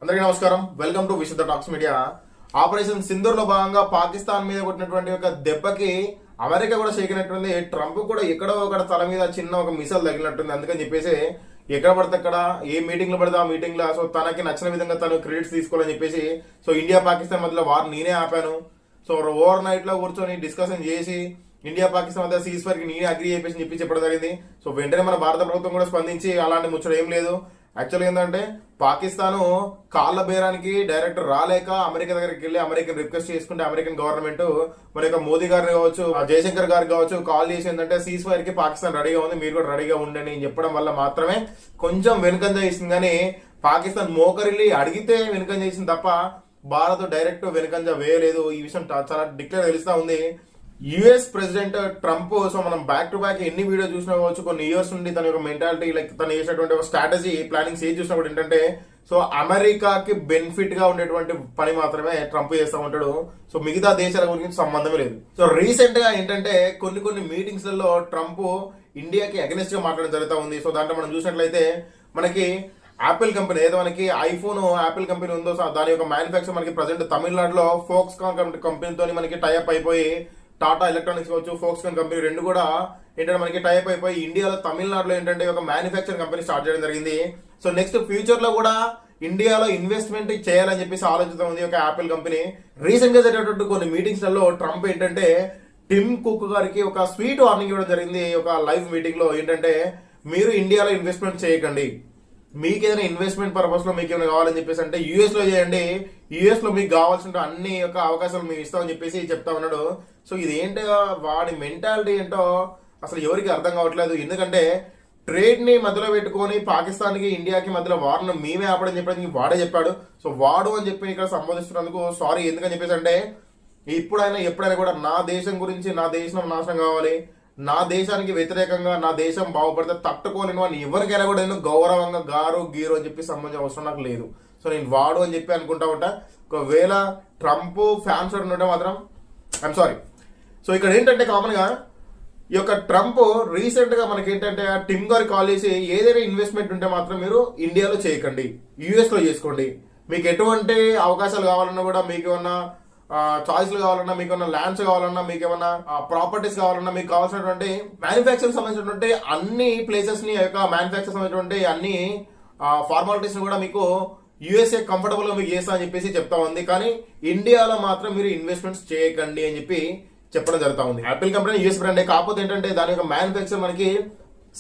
అందరికీ నమస్కారం. Welcome to విశుద్ధ టాక్స్ మీడియా. ఆపరేషన్ సింధూర్ లో భాగంగా పాకిస్తాన్ మీద కొట్టినటువంటి ఒక దెబ్బకి అమెరికా కూడా షేకినట్టుంది. ట్రంప్ కూడా ఎక్కడో ఒక తల మీద చిన్న ఒక మిసైల్ తగిలినట్టుంది. అందుకని చెప్పేసి ఎక్కడ పడితే అక్కడ ఏ మీటింగ్ లో పడితే ఆ మీటింగ్ లో సో తనకి నచ్చిన విధంగా తను క్రెడిట్స్ తీసుకోవాలని చెప్పేసి సో ఇండియా పాకిస్తాన్ మధ్యలో వార్ నేనే ఆపాను. సో ఓవర్ నైట్ లో కూర్చొని డిస్కషన్ చేసి ఇండియా పాకిస్తాన్ మధ్య సీజ్ ఫైర్ కి నేనే అగ్రీ చెప్పి చెప్పడం జరిగింది. సో వెంటనే మన భారత ప్రభుత్వం కూడా స్పందించి అలాంటి ముచ్చడం ఏం లేదు. యాక్చువల్గా ఏంటంటే పాకిస్తాన్ కాళ్ళ బేరానికి డైరెక్ట్ రాలేక అమెరికా దగ్గరికి వెళ్ళి అమెరికన్ రిక్వెస్ట్ చేసుకుంటే అమెరికన్ గవర్నమెంట్ మన యొక్క మోదీ గారిని కావచ్చు, జయశంకర్ గారికి కావచ్చు కాల్ చేసి ఏంటంటే సీజ్ ఫైర్ కి పాకిస్తాన్ రెడీగా ఉంది, మీరు కూడా రెడీగా ఉండండి అని చెప్పడం వల్ల మాత్రమే కొంచెం వెనుకంజ చేసింది. కానీ పాకిస్తాన్ మోకరిల్లి అడిగితే వెనుకంజ చేసింది తప్ప భారత్ డైరెక్ట్ వెనుకంజ వేయలేదు. ఈ విషయం చాలా డిక్లేర్ తెలుస్తా ఉంది. యుఎస్ ప్రెసిడెంట్ ట్రంప్ సో మనం బ్యాక్ టు బ్యాక్ ఎన్ని వీడియో చూసినా కావచ్చు, కొన్ని ఇయర్స్ నుండి తన యొక్క మెంటాలిటీ లైక్ తను చేసినటువంటి ఒక స్ట్రాటజీ ప్లానింగ్స్ ఏది చూసినప్పుడు ఏంటంటే సో అమెరికాకి బెనిఫిట్ గా ఉండేటువంటి పని మాత్రమే ట్రంప్ చేస్తూ ఉంటాడు. సో మిగతా దేశాల గురించి సంబంధమే లేదు. సో రీసెంట్ గా ఏంటంటే కొన్ని మీటింగ్స్ లలో ట్రంప్ ఇండియాకి అగెనిస్ట్ గా మాట్లాడడం జరుగుతూ ఉంది. సో దాంట్లో మనం చూసినట్లయితే మనకి యాపిల్ కంపెనీ ఏదో మనకి ఐఫోన్ యాపిల్ కంపెనీ ఉందో దాని యొక్క మ్యానుఫ్యాక్చర్ మనకి ప్రజెంట్ తమిళనాడులో ఫోక్స్కాన్ కంపెనీతో మనకి టైఅప్ అయిపోయి టాటా ఎలక్ట్రానిక్స్ కావచ్చు, ఫోక్స్కాన్ కంపెనీ రెండు కూడా ఏంటంటే మనకి టైప్ అయిపోయి ఇండియాలో తమిళనాడులో ఏంటంటే ఒక మ్యానుఫ్యాక్చరింగ్ కంపెనీ స్టార్ట్ చేయడం జరిగింది. సో నెక్స్ట్ ఫ్యూచర్ లో కూడా ఇండియాలో ఇన్వెస్ట్మెంట్ చేయాలని చెప్పేసి ఆలోచిస్తూ ఉంది ఒక యాపిల్ కంపెనీ. రీసెంట్ గా జరిగినటువంటి కొన్ని మీటింగ్స్ లలో ట్రంప్ ఏంటంటే టిమ్ కుక్ గారికి ఒక స్వీట్ వార్నింగ్ ఇవ్వడం జరిగింది. ఒక లైవ్ మీటింగ్ లో ఏంటంటే మీరు ఇండియాలో ఇన్వెస్ట్మెంట్ చేయకండి, మీకు ఏదైనా ఇన్వెస్ట్మెంట్ పర్పస్ లో మీకు ఏమైనా కావాలని చెప్పేసి అంటే యూఎస్ లో చేయండి, యూఎస్ లో మీకు కావాల్సిన అన్ని యొక్క అవకాశాలు మేము ఇస్తామని చెప్పేసి చెప్తా ఉన్నాడు. సో ఇది ఏంటో వాడి మెంటాలిటీ ఏంటో అసలు ఎవరికి అర్థం కావట్లేదు. ఎందుకంటే ట్రేడ్ ని మధ్యలో పెట్టుకొని పాకిస్తాన్ కి ఇండియాకి మధ్యలో వార్ను మేమే ఆపడని చెప్పడానికి వాడే చెప్పాడు. సో వాడు అని చెప్పి ఇక్కడ సంబోధిస్తున్నందుకు సారీ. ఎందుకని చెప్పేసి అంటే ఇప్పుడైనా ఎప్పుడైనా కూడా నా దేశం గురించి, నా దేశం నాశనం కావాలి, నా దేశానికి వ్యతిరేకంగా నా దేశం బాగుపడితే తట్టుకోలేను అని ఎవరికైనా కూడా నేను గౌరవంగా గారు గీరు అని చెప్పి సంబంధించిన అవసరం నాకు లేదు. సో నేను వాడు అని చెప్పి అనుకుంటా ఉంటా. ఒకవేళ ట్రంప్ ఫ్యాన్స్ ఉంటే మాత్రం ఐఎమ్ సారీ. సో ఇక్కడ ఏంటంటే కామన్ గా ఈ యొక్క ట్రంప్ రీసెంట్ గా మనకి ఏంటంటే టిమ్ గారు కాల్ చేసి ఏదైనా ఇన్వెస్ట్మెంట్ ఉంటే మాత్రం మీరు ఇండియాలో చేయకండి, యుఎస్ లో చేసుకోండి, మీకు ఎటువంటి అవకాశాలు కావాలన్నా కూడా, మీకు ఏమన్నా చాయిస్లు కావాలన్నా, మీకు ఏమన్నా ల్యాండ్స్ కావాలన్నా, మీకు ఏమన్నా ప్రాపర్టీస్ కావాలన్నా, మీకు కావాల్సినటువంటి మ్యానుఫ్యాక్చరింగ్ సంబంధించినటువంటి అన్ని ప్లేసెస్ ని యొక్క మ్యానుఫ్యాక్చర్ సంబంధించినటువంటి అన్ని ఫార్మాలిటీస్ ని కూడా మీకు యుఎస్ఏ కంఫర్టబుల్ గా మీకు చేస్తా అని చెప్పేసి చెప్తా ఉంది. కానీ ఇండియాలో మాత్రం మీరు ఇన్వెస్ట్మెంట్స్ చేయకండి అని చెప్పి చెప్పడం జరుగుతా ఉంది. యాపిల్ కంపెనీ యూఎస్ బ్రాండ్, కాకపోతే ఏంటంటే దాని యొక్క మ్యానుఫ్యాక్చర్ మనకి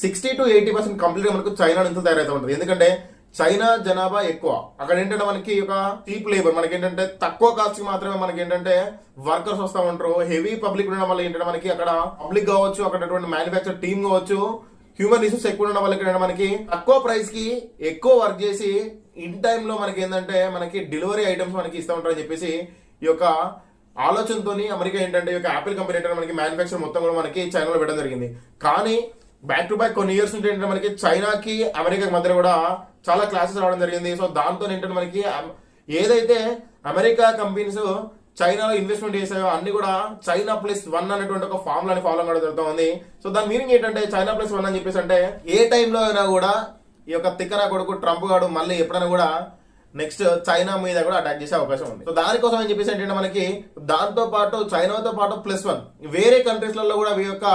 60 to 80% కంప్లీట్ గా మనకు చైనా నుంచి తయారైతే ఉంటుంది. ఎందుకంటే చైనా జనాభా ఎక్కువ, అక్కడ ఏంటంటే మనకి ఒక చీప్ లేబర్, మనకి ఏంటంటే తక్కువ కాస్ట్ కి మాత్రమే మనకి ఏంటంటే వర్కర్స్ వస్తా ఉంటారు. హెవీ పబ్లిక్ ఉండడం వల్ల ఏంటంటే మనకి అక్కడ పబ్లిక్ కావచ్చు, అక్కడ మ్యానుఫ్యాక్చర్ టీమ్ కావచ్చు, హ్యూమన్ రిసోర్స్ ఎక్కువ ఉండడం వల్ల మనకి తక్కువ ప్రైస్ కి ఎక్కువ వర్క్ చేసి ఇన్ టైమ్ లో మనకి ఏంటంటే మనకి డెలివరీ ఐటమ్స్ మనకి ఇస్తూ ఉంటారని చెప్పేసి ఈ యొక్క ఆలోచనతో అమెరికా ఏంటంటే ఈ యొక్క యాపిల్ కంపెనీ ఏంటంటే మనకి మ్యానుఫ్యాక్చర్ మొత్తం కూడా మనకి చైనాలో పెట్టడం జరిగింది. కానీ బ్యాక్ టు బ్యాక్ కొన్ని ఇయర్స్ నుంచి ఏంటంటే మనకి చైనాకి అమెరికా మధ్యలో కూడా చాలా క్లాసెస్ రావడం జరిగింది. సో దాంతో ఏంటంటే మనకి ఏదైతే అమెరికా కంపెనీస్ చైనాలో ఇన్వెస్ట్మెంట్ చేసాయో అన్ని కూడా చైనా +1 అనేటువంటి ఒక ఫార్ములాని ఫాలో అవడం జరుగుతూ ఉంది. సో దాని మీనింగ్ ఏంటంటే చైనా +1 అని చెప్పేసి అంటే ఏ టైంలో అయినా కూడా ఈ యొక్క తిక్కన కొడుకు ట్రంప్ గాడు మళ్ళీ ఎప్పుడైనా కూడా నెక్స్ట్ చైనా మీద కూడా అటాక్ చేసే అవకాశం ఉంది. సో దానికోసం అని చెప్పేసి ఏంటంటే మనకి దాంతో పాటు చైనాతో పాటు +1 వేరే కంట్రీస్ లలో కూడా ఈ యొక్క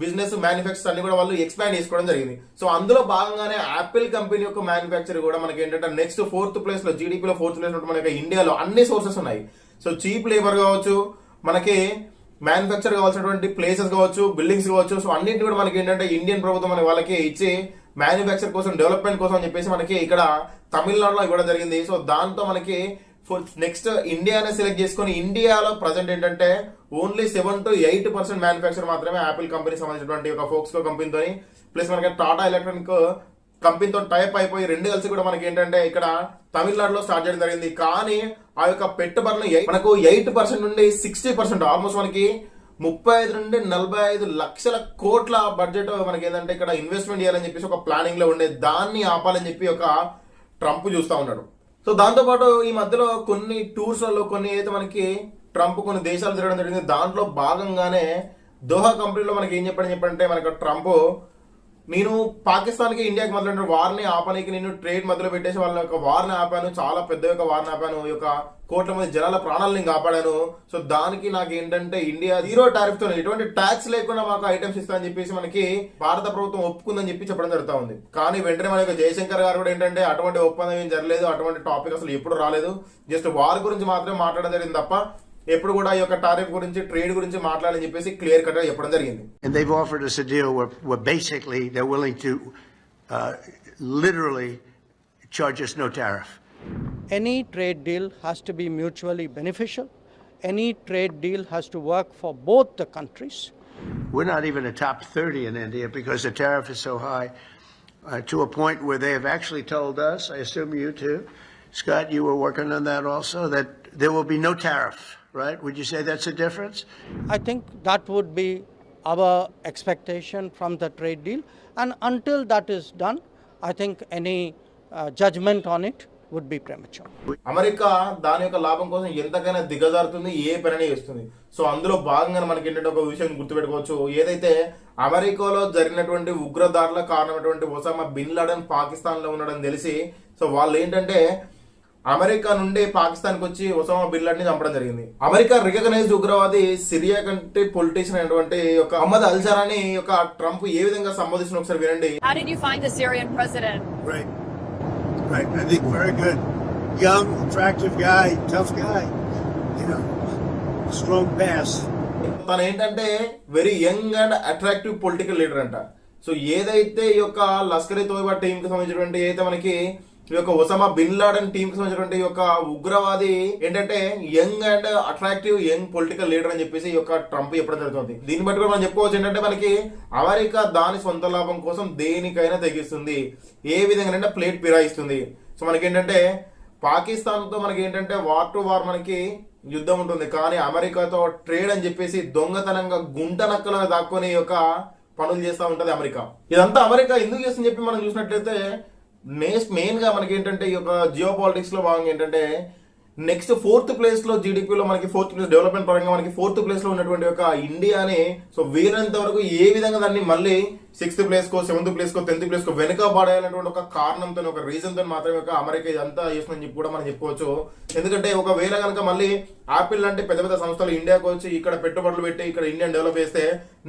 బిజినెస్ మ్యానుఫ్యాక్చర్స్ అన్ని కూడా వాళ్ళు ఎక్స్పాండ్ చేసుకోవడం జరిగింది. సో అందులో భాగంగానే యాపిల్ కంపెనీ యొక్క మ్యానుఫ్యాక్చర్ కూడా మనకి ఏంటంటే నెక్స్ట్ 4th ప్లేస్ లో, జీడీపీలో 4th ప్లేస్ లో మనకి ఇండియాలో అన్ని సోర్సెస్ ఉన్నాయి. సో చీప్ లేబర్ కావచ్చు, మనకి మ్యానుఫ్యాక్చర్ కావాల్సినటువంటి ప్లేసెస్ కావచ్చు, బిల్డింగ్స్ కావచ్చు, సో అన్నింటి కూడా మనకి ఏంటంటే ఇండియన్ ప్రభుత్వం మన వాళ్ళకి ఇచ్చి మ్యానుఫ్యాక్చర్ కోసం, డెవలప్మెంట్ కోసం అని చెప్పేసి మనకి ఇక్కడ తమిళనాడులో ఇవ్వడం జరిగింది. సో దాంతో మనకి నెక్స్ట్ ఇండియానే సెలెక్ట్ చేసుకుని ఇండియాలో ప్రజెంట్ ఏంటంటే ఓన్లీ 7 to 8% మ్యానుఫ్యాక్చర్ మాత్రమే యాపిల్ కంపెనీ సంబంధించినటువంటి ఒక ఫోక్స్కో కంపెనీతో ప్లస్ మనకి టాటా ఎలక్ట్రానిక్ కంపెనీతో టైప్ అయిపోయి రెండు కలిసి కూడా మనకి ఏంటంటే ఇక్కడ తమిళనాడులో స్టార్ట్ చేయడం జరిగింది. కానీ ఆ యొక్క పెట్టుబడులు మనకు 8% నుండి 60%, ఆల్మోస్ట్ మనకి 35 నుండి 45 లక్షల కోట్ల బడ్జెట్ మనకి ఏంటంటే ఇక్కడ ఇన్వెస్ట్మెంట్ చేయాలని చెప్పేసి ఒక ప్లానింగ్ లో ఉండే దాన్ని ఆపాలని చెప్పి ఒక ట్రంప్ చూస్తా ఉన్నాడు. సో దాంతో పాటు ఈ మధ్యలో కొన్ని టూర్స్ లలో కొన్ని అయితే మనకి ట్రంప్ కొన్ని దేశాలు తిరగడం జరిగింది. దాంట్లో భాగంగానే దోహా కంపెనీలో మనకి ఏం చెప్పంటే మనకి ట్రంప్ నేను పాకిస్తాన్కి ఇండియాకి మధ్య వార్ని ఆపడానికి నేను ట్రేడ్ మధ్యలో పెట్టేసి వాళ్ళ యొక్క వార్ని ఆపాను, చాలా పెద్ద యొక్క వార్ని ఆపాను, ఈ యొక్క కోట్ల మంది జనాల ప్రాణాలను నేను కాపాడాను. సో దానికి నాకు ఏంటంటే ఇండియా 0 టారిఫ్ తో ఎటువంటి ట్యాక్స్ లేకుండా మాకు ఐటమ్స్ ఇస్తామని చెప్పేసి మనకి భారత ప్రభుత్వం ఒప్పుకుందని చెప్పి చెప్పడం జరుగుతూ ఉంది. కానీ వెంటనే మన యొక్క జయశంకర్ గారు కూడా ఏంటంటే అటువంటి ఒప్పందం ఏం జరగలేదు, అటువంటి టాపిక్ అసలు ఎప్పుడు రాలేదు, జస్ట్ వార్ గురించి మాత్రమే మాట్లాడడం జరిగింది తప్ప ఎప్పుడు కూడా ఈ యొక్క టారిఫ్ గురించి ట్రేడ్ గురించి మాట్లాడని చెప్పేసి క్లియర్ కట్ గా చెప్పడం జరిగింది. And they've offered us a deal where basically they're willing to literally charge us no tariff. Any trade deal has to be mutually beneficial. Any trade deal has to work for both the countries. We're not even a top 30 in India because the tariff is so high, to a point where they have actually told us, I assume you too, Scott, you were working on that also, that there will be no tariff, right? Would you say that's a difference? I think that would be our expectation from the trade deal. And until that is done, I think any judgment on it would be premature. America దాని యొక్క లాభం కోసం ఎంతకైనా దిగజారుతుంది, ఏ పని చేస్తుంది. So అందులో భాగంగా మనకి ఏంటంటే ఒక విషయం గుర్తుపెట్టుకోవచ్చు, ఏదైతే అమెరికాలో జరిగినటువంటి ఉగ్రదాడుల కారణమైనటువంటి ఒసామా బిన్ లాడెన్ పాకిస్తాన్ లో ఉండడం తెలిసి, సో వాళ్ళు ఏంటంటే అమెరికా నుండి పాకిస్తాన్కి వచ్చి ఒసామా బిన్ లాడెన్ ని చంపడం జరిగింది. అమెరికా రికగ్నైజ్డ్ ఉగ్రవాది సిరియా కంటే పొలిటీషియన్ అయినటువంటి యొక్క అహ్మద్ అల్ జరాని యొక్క ట్రంప్ ఏ విధంగా సంబోధించిన ఒకసారి వినండి. How did you find the Syrian president? Right. I think very good. Young, attractive guy, tough guy. You know, strong pass. తను ఏంటంటే very young and attractive political leader అంట. సో ఏదైతే ఈ యొక్క లష్కర్ ఇ తోయిబా టీం కి సంబంధించినటువంటి ఏదైతే మనకి ఈ యొక్క ఒసామా బిన్ లాడెన్ టీం కి సంబంధించినటువంటి ఈ యొక్క ఉగ్రవాది ఏంటంటే young and attractive young political leader అని చెప్పేసి ఈ యొక్క ట్రంప్ చెప్పడం జరుగుతుంది. దీన్ని బట్టి కూడా మనం చెప్పుకోవచ్చు ఏంటంటే మనకి అమెరికా దాని సొంత లాభం కోసం దేనికైనా తెగిస్తుంది, ఏ విధంగా ప్లేట్ పిరాయిస్తుంది. సో మనకి ఏంటంటే పాకిస్తాన్ తో మనకి ఏంటంటే వార్ టు వార్ మనకి యుద్ధం ఉంటుంది, కానీ అమెరికాతో ట్రేడ్ అని చెప్పేసి దొంగతనంగా గుంట నక్కలుగా దాక్కుని యొక్క పనులు చేస్తూ ఉంటది అమెరికా. ఇదంతా అమెరికా ఎందుకు చేస్తుందని చెప్పి మనం చూసినట్లయితే మెయిన్ గా మనకి ఏంటంటే ఈ యొక్క జియో పాలిటిక్స్ లో భాగంగా ఏంటంటే నెక్స్ట్ 4th ప్లేస్ లో జీడిపిలో మనకి 4th ప్లేస్ డెవలప్మెంట్ పరంగా మనకి 4th ప్లేస్ లో ఉన్నటువంటి ఒక ఇండియాని సో వీరంత వరకు ఏ విధంగా దాన్ని మళ్ళీ 6th ప్లేస్ కో 7th ప్లేస్ కో 10th ప్లేస్ కో వెనుక పడేయాలనేటువంటి ఒక కారణంతో ఒక రీజన్ తో మాత్రమే ఒక అమెరికా ఇదంతా చేస్తుందని చెప్పి కూడా మనం చెప్పుకోవచ్చు. ఎందుకంటే ఒకవేళ కనుక మళ్ళీ ఆపిల్ లాంటి పెద్ద పెద్ద సంస్థలు ఇండియాకి వచ్చి ఇక్కడ పెట్టుబడులు పెట్టి ఇక్కడ ఇండియన్ డెవలప్ చేస్తే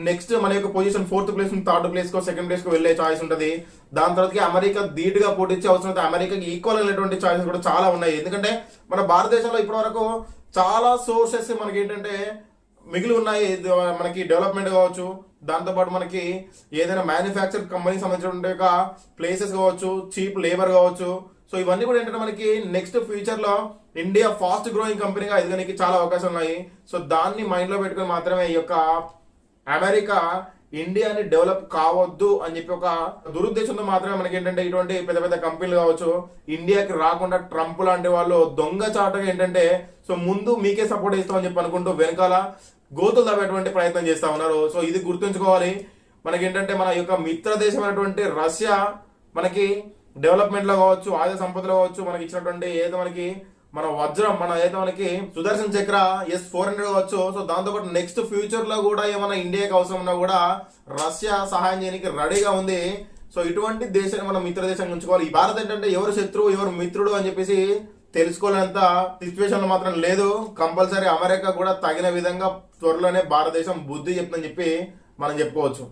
నెక్స్ట్ మన యొక్క పొజిషన్ 4th ప్లేస్ నుంచి 3rd ప్లేస్ కో 2nd ప్లేస్ కో వెళ్లే ఛాయిస్ ఉంటుంది. దాని తర్వాత అమెరికా ధీటుగా పోటీచ్చి అవసరం అమెరికాకి ఈక్వల్ అయినటువంటి ఛాయిసెస్ కూడా చాలా ఉన్నాయి. ఎందుకంటే మన భారతదేశంలో ఇప్పటి వరకు చాలా సోర్సెస్ మనకి ఏంటంటే మిగిలి ఉన్నాయి, మనకి డెవలప్మెంట్ కావచ్చు, దాంతోపాటు మనకి ఏదైనా మ్యానుఫ్యాక్చర్ కంపెనీ సంబంధించిన ప్లేసెస్ కావచ్చు, చీప్ లేబర్ కావచ్చు. సో ఇవన్నీ కూడా ఏంటంటే మనకి నెక్స్ట్ ఫ్యూచర్ లో ఇండియా ఫాస్ట్ గ్రోయింగ్ కంపెనీగా ఎదగడానికి చాలా అవకాశాలు ఉన్నాయి. సో దాన్ని మైండ్ లో పెట్టుకుని మాత్రమే ఈ యొక్క అమెరికా ఇండియాని డెవలప్ కావద్దు అని చెప్పి ఒక దురుద్దేశంతో మాత్రమే మనకి ఏంటంటే ఇటువంటి పెద్ద పెద్ద కంపెనీలు కావచ్చు ఇండియాకి రాకుండా ట్రంప్ లాంటి వాళ్ళు దొంగచాటుగా ఏంటంటే సో ముందు మీకే సపోర్ట్ ఇస్తామని చెప్పి అనుకుంటూ వెనకాల గోతులు తవ్వేటువంటి ప్రయత్నం చేస్తా ఉన్నారు. సో ఇది గుర్తుంచుకోవాలి. మనకి ఏంటంటే మన యొక్క మిత్ర దేశమైనటువంటి రష్యా మనకి డెవలప్మెంట్ లో కావచ్చు, ఆయుధ సంపదలో కావచ్చు, మనకి ఇచ్చినటువంటి ఏదో మనకి మన వజ్రం మన ఏదో మనకి సుదర్శన్ చక్ర S-400 కావచ్చు. సో దాంతోపాటు నెక్స్ట్ ఫ్యూచర్ లో కూడా ఏమైనా ఇండియాకి అవసరం ఉన్నా కూడా రష్యా సహాయం చేయడానికి రెడీగా ఉంది. సో ఇటువంటి దేశాన్ని మనం మిత్ర దేశంగా ఉంచుకోవాలి. ఈ భారత్ ఏంటంటే ఎవరు శత్రువు ఎవరు మిత్రుడు అని చెప్పేసి తెలుసుకోలేనంత సిచ్యువేషన్ మాత్రం లేదు. కంపల్సరీ అమెరికా కూడా తగిన విధంగా త్వరలోనే భారతదేశం బుద్ధి చెప్తుందని చెప్పి మనం చెప్పుకోవచ్చు.